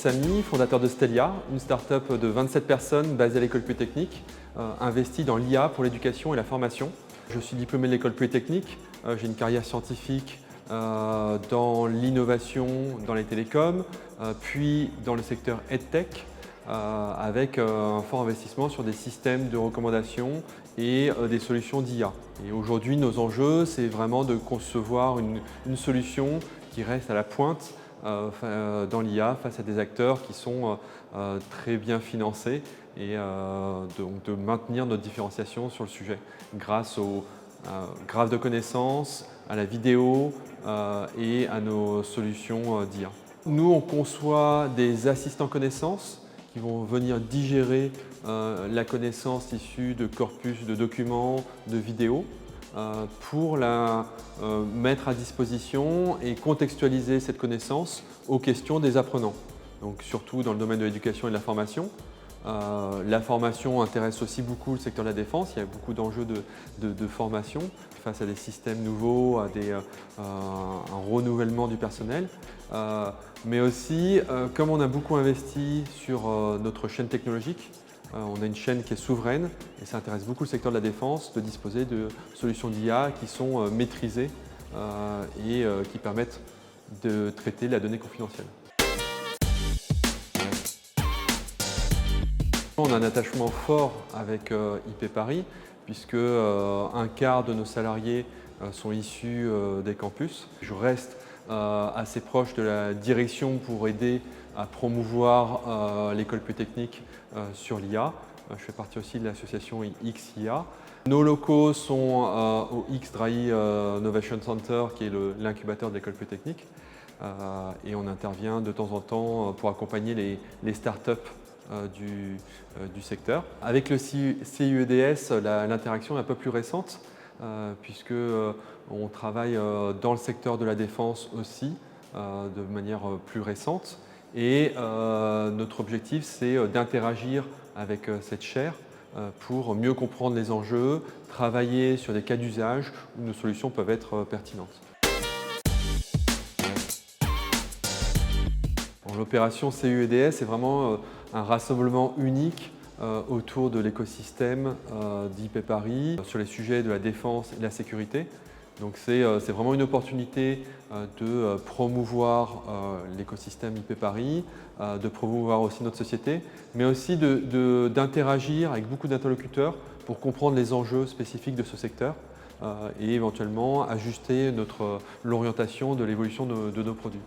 Samy, fondateur de Stelia, une start-up de 27 personnes basée à l'École Polytechnique, investie dans l'IA pour l'éducation et la formation. Je suis diplômé de l'École Polytechnique, j'ai une carrière scientifique dans l'innovation, dans les télécoms, puis dans le secteur EdTech, avec un fort investissement sur des systèmes de recommandation et des solutions d'IA. Et aujourd'hui, nos enjeux, c'est vraiment de concevoir une solution qui reste à la pointe dans l'IA face à des acteurs qui sont très bien financés et donc de maintenir notre différenciation sur le sujet grâce au graphe de connaissances, à la vidéo et à nos solutions d'IA. Nous, on conçoit des assistants connaissances qui vont venir digérer la connaissance issue de corpus de documents, de vidéos, pour la mettre à disposition et contextualiser cette connaissance aux questions des apprenants. Donc surtout dans le domaine de l'éducation et de la formation. La formation intéresse aussi beaucoup le secteur de la défense, il y a beaucoup d'enjeux de formation face à des systèmes nouveaux, à un renouvellement du personnel. Mais aussi, comme on a beaucoup investi sur notre chaîne technologique, on a une chaîne qui est souveraine et ça intéresse beaucoup le secteur de la défense de disposer de solutions d'IA qui sont maîtrisées et qui permettent de traiter la donnée confidentielle. On a un attachement fort avec IP Paris puisque un quart de nos salariés sont issus des campus. Je reste assez proche de la direction pour aider à promouvoir l'école Polytechnique sur l'IA. Je fais partie aussi de l'association XIA. Nos locaux sont au X-Dry Innovation Center, qui est l'incubateur de l'école Polytechnique. Et on intervient de temps en temps pour accompagner les startups du secteur. Avec le CIEDS, l'interaction est un peu plus récente, puisque on travaille dans le secteur de la défense aussi, de manière plus récente. Et notre objectif, c'est d'interagir avec cette chaire pour mieux comprendre les enjeux, travailler sur des cas d'usage où nos solutions peuvent être pertinentes. L'opération CIEDS est vraiment un rassemblement unique autour de l'écosystème d'IP Paris sur les sujets de la défense et de la sécurité. Donc c'est vraiment une opportunité de promouvoir l'écosystème IP Paris, de promouvoir aussi notre société, mais aussi d'interagir avec beaucoup d'interlocuteurs pour comprendre les enjeux spécifiques de ce secteur et éventuellement ajuster l'orientation de l'évolution de nos produits.